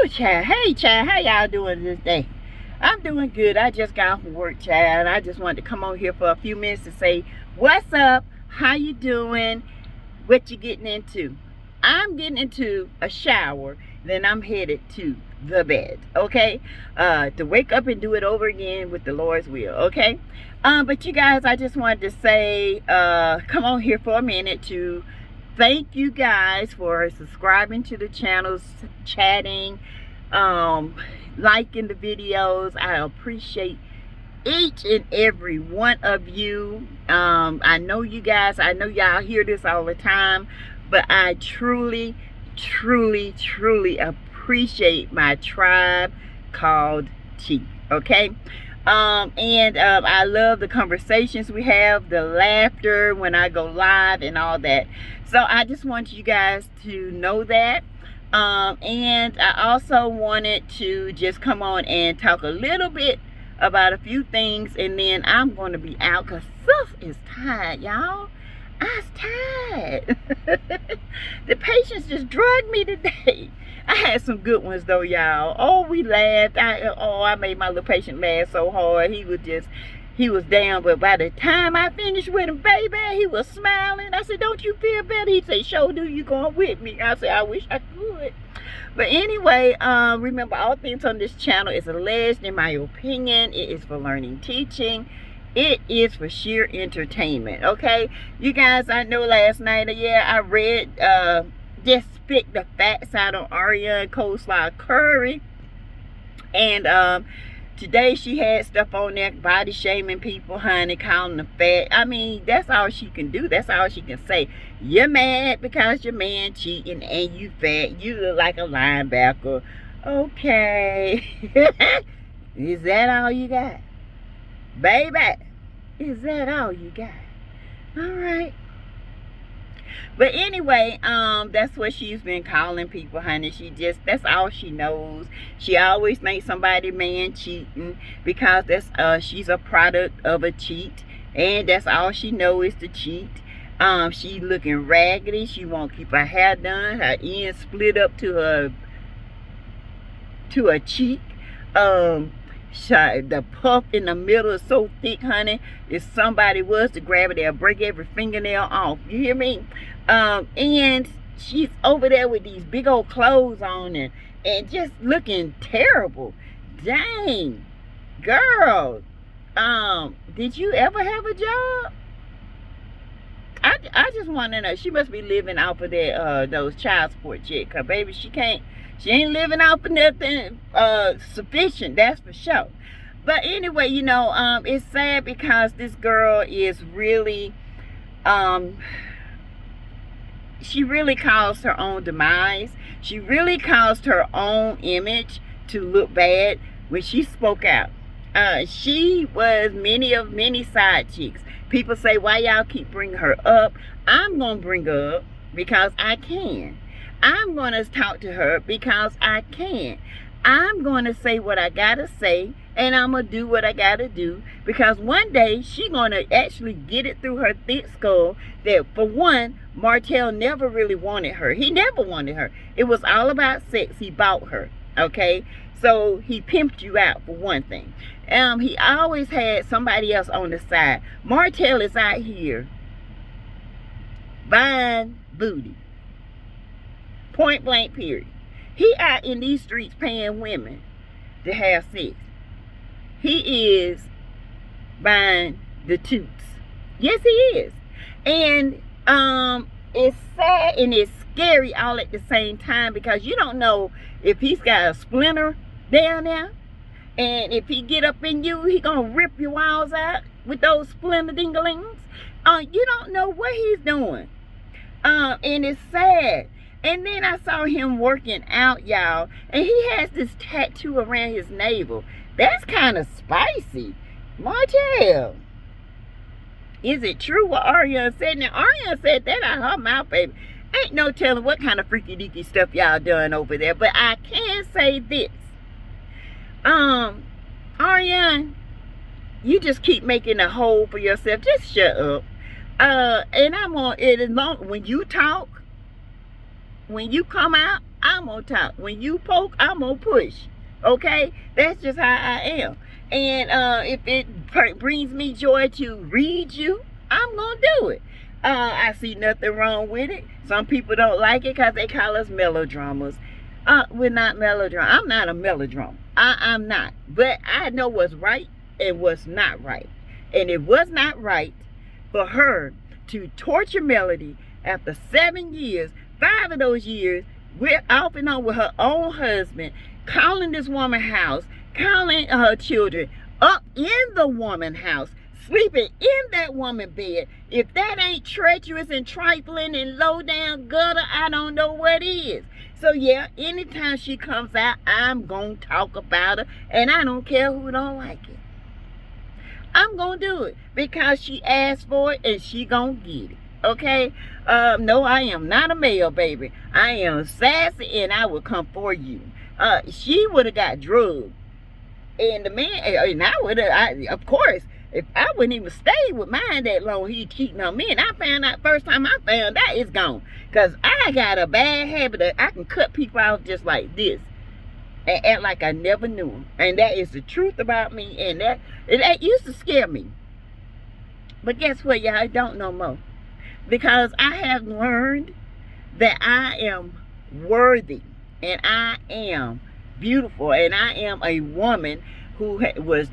Woo, child. Hey, child. How y'all doing this day? I'm doing good. I just got off from work, child. And I just wanted to come on here for a few minutes to say, what's up? How you doing? What you getting into? I'm getting into a shower. Then I'm headed to the bed, okay? To wake up and do it over again with the Lord's will, okay? But you guys, I just wanted to say, come on here for a minute to thank you guys for subscribing to the channels, chatting, liking the videos. I appreciate each and every one of you. I know you guys, I know y'all hear this all the time, but I truly appreciate my tribe called T, okay? I love the conversations we have, the laughter when I go live and all that. So I just want you guys to know that. And I also wanted to just come on and talk a little bit about a few things, and then I'm going to be out because sis is tired, y'all. I was tired. The patients just drugged me today. I had some good ones though, y'all. Oh, we laughed. I made my little patient laugh so hard. He was down, but by the time I finished with him, baby, he was smiling. I said, don't you feel better? He said, sure do, you going with me? I said, I wish I could. But anyway, remember, all things on this channel is alleged, in my opinion. It is for learning, teaching. It is for sheer entertainment, okay? You guys, I know last night, I read, just picked the facts out on Arrione coleslaw curry. And today she had stuff on there, body shaming people, honey, calling them fat. I mean, that's all she can do. That's all she can say. You're mad because your man cheating and you fat. You look like a linebacker. Okay. Is that all you got? Baby, is that all you got? All right. But anyway, that's what she's been calling people, honey. That's all she knows. She always thinks somebody man cheating because she's a product of a cheat, and that's all she knows is to cheat. She looking raggedy. She won't keep her hair done. Her ends split up to her cheek. The puff in the middle is so thick, honey. If somebody was to grab it, they'll break every fingernail off. You hear me? And she's over there with these big old clothes on and just looking terrible. Dang, girl. Did you ever have a job? I just want to know. She must be living off of that those child support checks. Cause baby, she ain't living off of nothing sufficient, that's for sure. But anyway, you know, it's sad because this girl is really she really caused her own demise. She really caused her own image to look bad when she spoke out. She was many side chicks. People say, why y'all keep bringing her up? I'm gonna bring her up because I can. I'm going to talk to her because I can. I'm going to say what I got to say, and I'm going to do what I got to do, because one day she's going to actually get it through her thick skull that, for one, Martel never really wanted her. He never wanted her. It was all about sex. He bought her, okay? So he pimped you out, for one thing. He always had somebody else on the side. Martel is out here buying booty. Point blank, period. He out in these streets paying women to have sex. He is buying the toots. Yes, he is. And it's sad and it's scary all at the same time, because you don't know if he's got a splinter down there, and if he get up in you, he gonna rip your walls out with those splinter dinglings. You don't know what he's doing. And it's sad. And then I saw him working out, y'all, and he has this tattoo around his navel. That's kind of spicy. Martel, is it true what Arrione said? Now, Arrione said that out of her mouth, baby. Ain't no telling what kind of freaky deaky stuff y'all done over there. But I can say this. Arrione, you just keep making a hole for yourself. Just shut up. And I'm on it as long when you talk, when you come out, I'm gonna talk. When you poke, I'm gonna push. Okay? That's just how I am. And if it brings me joy to read you, I'm gonna do it. I see nothing wrong with it. Some people don't like it because they call us melodramas. We're not melodrama. I'm not a melodrama. I'm not. But I know what's right and what's not right. And it was not right for her to torture Melody after 7 years. 5 of those years, we're off and on with her own husband, calling this woman house, calling her children up in the woman house, sleeping in that woman bed. If that ain't treacherous and trifling and low down gutter, I don't know what is. So yeah, anytime she comes out, I'm gonna talk about her, and I don't care who don't like it. I'm gonna do it because she asked for it and she gonna get it. Okay? No, I am not a male, baby. I am sassy and I will come for you. She would have got drugged. And the man, and I would have, of course, if I wouldn't even stay with mine that long, he cheating on me. And I found out, first time I found out, it's gone. Because I got a bad habit that I can cut people out just like this and act like I never knew them. And that is the truth about me. And that used to scare me. But guess what, y'all? I don't no more. Because I have learned that I am worthy. And I am beautiful. And I am a woman who was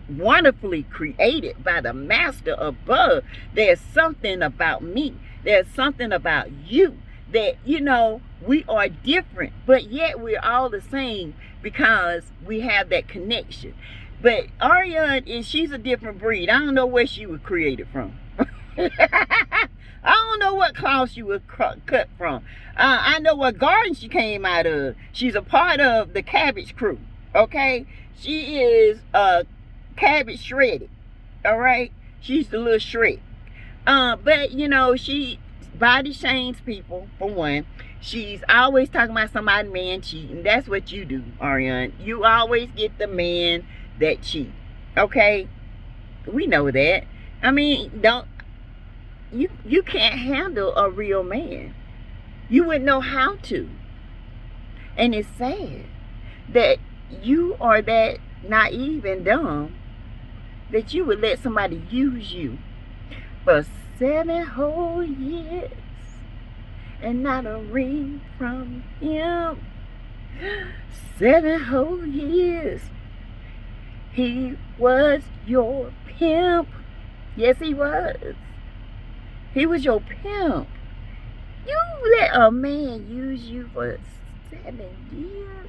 wonderfully created by the master above. There's something about me. There's something about you that, you know, we are different, but yet we're all the same because we have that connection. But Arrione, she's a different breed. I don't know where she was created from. I don't know what cloth she was cut from. I know what garden she came out of. She's a part of the cabbage crew. Okay? She is cabbage shredded. Alright? She's the little shred. But, you know, she body shames people, for one. She's always talking about somebody's man cheating. That's what you do, Arrione. You always get the man that cheat. Okay? We know that. I mean, you can't handle a real man. You wouldn't know how to. And it's sad that you are that naive and dumb that you would let somebody use you for 7 whole years and not a ring from him. 7 whole years. He was your pimp. Yes, he was. He was your pimp. You let a man use you for 7 years.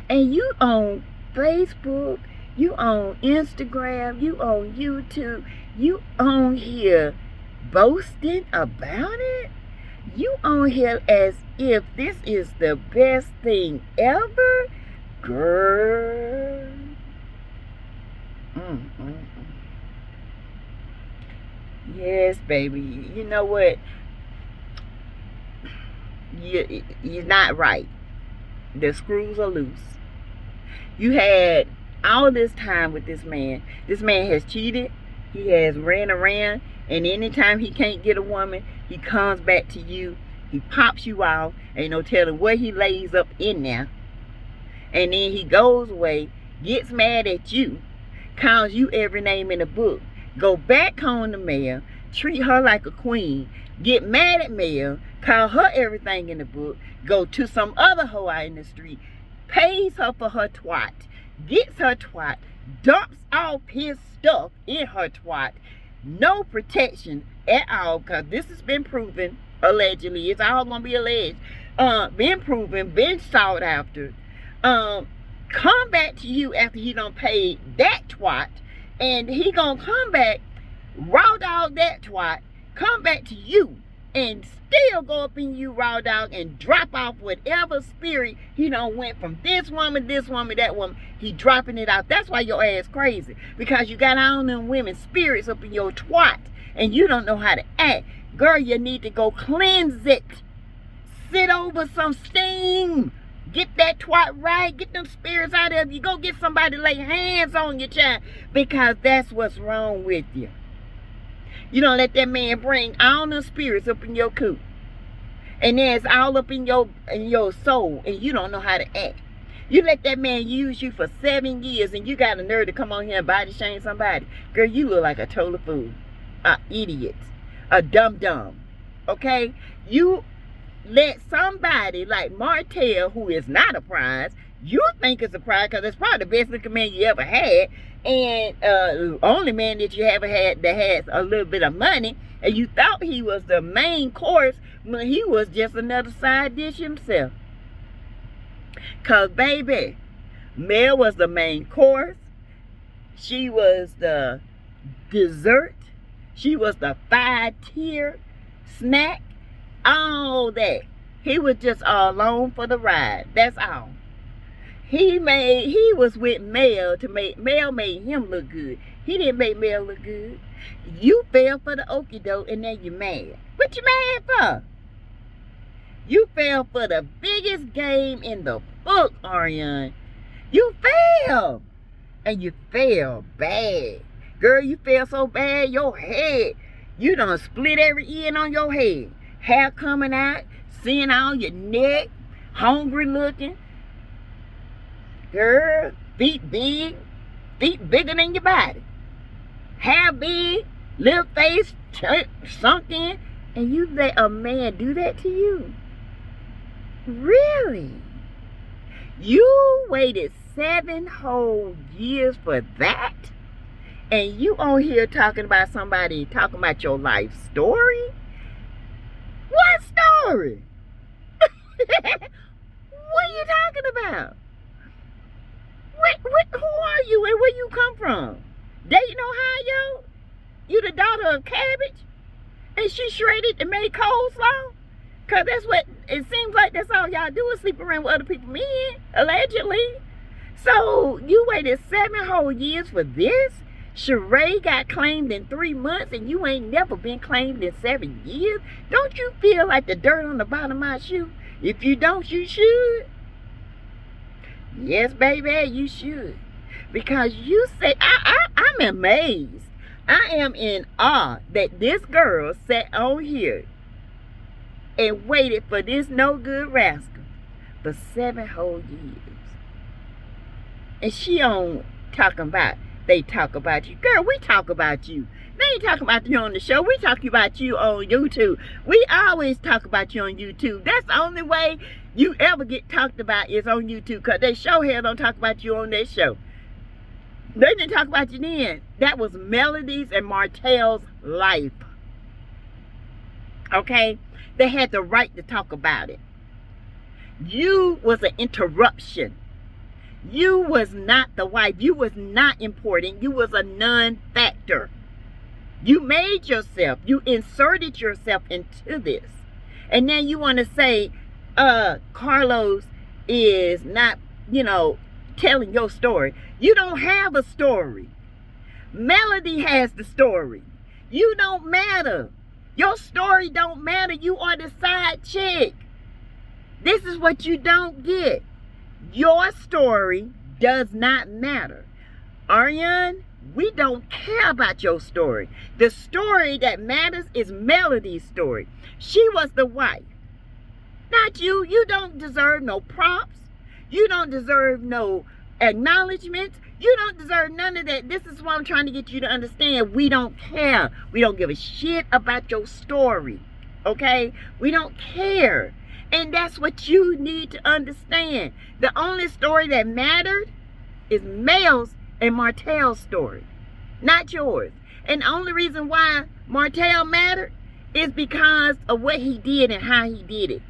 And you on Facebook, you on Instagram, you on YouTube, you on here boasting about it. You on here as if this is the best thing ever. Girl. Yes, baby. You know what? You're not right. The screws are loose. You had all this time with this man. This man has cheated. He has ran around. And anytime he can't get a woman, he comes back to you. He pops you off. Ain't no telling what he lays up in there. And then he goes away, gets mad at you, calls you every name in the book. Go back home to Mel, treat her like a queen, get mad at Mel, call her everything in the book, go to some other hoe out in the street, pays her for her twat, gets her twat, dumps off his stuff in her twat, no protection at all, because this has been proven, allegedly, it's all gonna be alleged, been proven, been sought after, come back to you after he done paid that twat, and he gonna come back, raw dog that twat, come back to you, and still go up in you, raw dog, and drop off whatever spirit he done went from this woman, that woman. He dropping it out. That's why your ass crazy. Because you got all them women's spirits up in your twat, and you don't know how to act. Girl, you need to go cleanse it. Sit over some steam. Get that twat right. Get them spirits out of you. Go get somebody to lay hands on your child. Because that's what's wrong with you. You don't let that man bring all them spirits up in your coop. And then it's all up in your soul, and you don't know how to act. You let that man use you for 7 years, and you got a nerve to come on here and body shame somebody. Girl, you look like a total fool, a idiot, a dum-dum, okay? You let somebody like Martell, who is not a prize, you think it's a prize because it's probably the best looking man you ever had, and only man that you ever had that has a little bit of money, and you thought he was the main course when he was just another side dish himself. Because, baby, Mel was the main course. She was the dessert. She was the 5-tier snack. All that. He was just along for the ride. That's all. He was with Mel to make Mel made him look good. He didn't make Mel look good. You fell for the okie doke and now you're mad. What you mad for? You fell for the biggest game in the book, Arrione. You fell. And you fell bad. Girl, you fell so bad, your head, you done split every end on your head. Hair coming out, seeing all your neck, hungry looking. Girl, feet bigger than your body. Hair big, little face sunk in, and you let a man do that to you? Really? You waited 7 whole years for that? And you on here talking about somebody talking about your life story? What story? What are you talking about? Who are you and where you come from? Dayton, Ohio? You the daughter of Cabbage? And she shredded and made coleslaw? Because that's what, it seems like that's all y'all do is sleep around with other people's men, allegedly. So, you waited 7 whole years for this? Sheree got claimed in 3 months and you ain't never been claimed in 7 years? Don't you feel like the dirt on the bottom of my shoe? If you don't, you should. Yes, baby, you should. Because you say, I'm amazed. I am in awe that this girl sat on here and waited for this no good rascal for 7 whole years. And she on talking about, they talk about you. Girl, we talk about you. They ain't talking about you on the show. We talk about you on YouTube. We always talk about you on YouTube. That's the only way you ever get talked about is on YouTube, because they show here don't talk about you on their show. They didn't talk about you then. That was Melody's and Martell's life. Okay? They had the right to talk about it. You was an interruption. You was not the wife. You was not important. You was a non-factor. You made yourself. You inserted yourself into this. And now you want to say, Carlos is not, telling your story. You don't have a story. Melody has the story. You don't matter. Your story don't matter. You are the side chick. This is what you don't get. Your story does not matter. Arrione, we don't care about your story. The story that matters is Melody's story. She was the wife. Not you. You don't deserve no props. You don't deserve no acknowledgments. You don't deserve none of that. This is what I'm trying to get you to understand. We don't care. We don't give a shit about your story. Okay? We don't care. And that's what you need to understand. The only story that mattered is Mel's and Martell's story, not yours. And the only reason why Martell mattered is because of what he did and how he did it.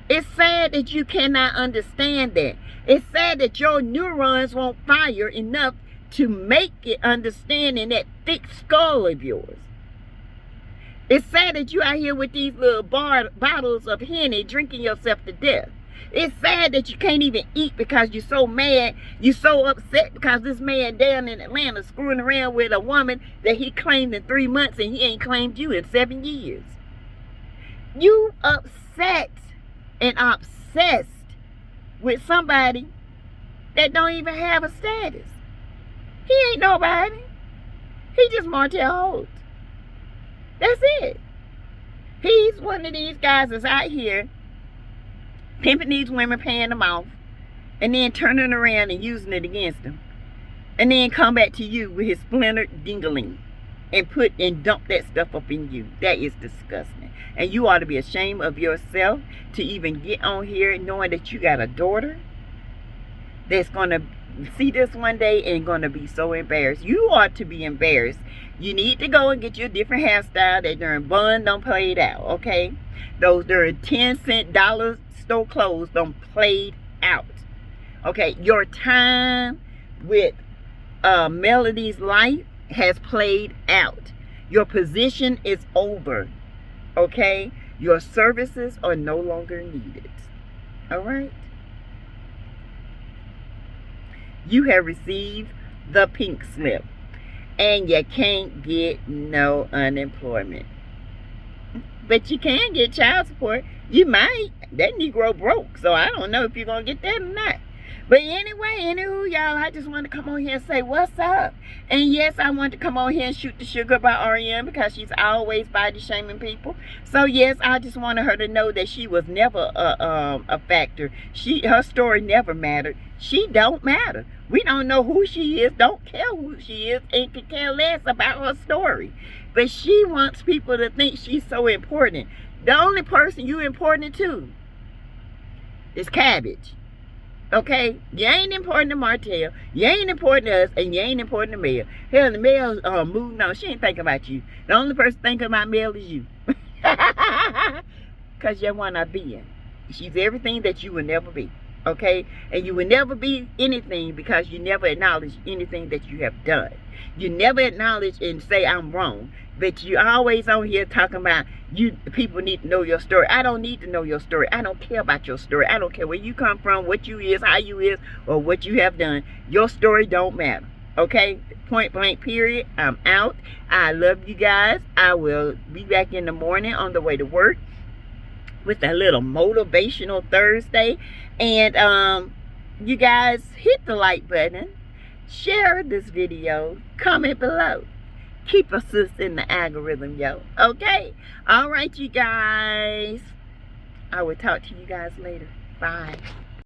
It's sad that you cannot understand that. It's sad that your neurons won't fire enough to make it understand in that thick skull of yours. It's sad that you out here with these little bottles of Henny drinking yourself to death. It's sad that you can't even eat because you're so mad. You're so upset because this man down in Atlanta screwing around with a woman that he claimed in 3 months and he ain't claimed you in 7 years. You upset and obsessed with somebody that don't even have a status. He ain't nobody. He just Martell Holt. That's it. He's one of these guys that's out here pimping these women, paying them off, and then turning around and using it against them. And then come back to you with his splintered dingling and dump that stuff up in you. That is disgusting. And you ought to be ashamed of yourself to even get on here knowing that you got a daughter that's going to see this one day and going to be so embarrassed. You ought to be embarrassed. You need to go and get you a different hairstyle. That during bun don't play it out, okay? Those during 10-cent dollar store clothes don't play out, okay? Your time with Melody's life has played out. Your position is over, okay? Your services are no longer needed, all right? You have received the pink slip and you can't get no unemployment, but you can get child support. You might. That Negro broke, so I don't know if you're gonna get that or not. But anyway, anywho, y'all, I just want to come on here and say what's up. And yes, I want to come on here and shoot the sugar about Arrione because she's always body shaming people. So yes, I just wanted her to know that she was never a factor. Her story never mattered. She don't matter. We don't know who she is, don't care who she is, and could care less about her story. But she wants people to think she's so important. The only person you important to is Cabbage. Okay? You ain't important to Martell. You ain't important to us, and you ain't important to Mel. Hell, the Mel's moving on. She ain't thinking about you. The only person thinking about Mel is you. Because you want to be. She's everything that you will never be. Okay? And you will never be anything because you never acknowledge anything that you have done. You never acknowledge and say I'm wrong. But you always on here talking about people need to know your story. I don't need to know your story. I don't care about your story. I don't care where you come from, what you is, how you is, or what you have done. Your story don't matter. Okay? Point blank period. I'm out. I love you guys. I will be back in the morning on the way to work with a little motivational Thursday. And you guys hit the like button, share this video, comment below, keep us in the algorithm, yo. Okay? All right, you guys, I will talk to you guys later. Bye.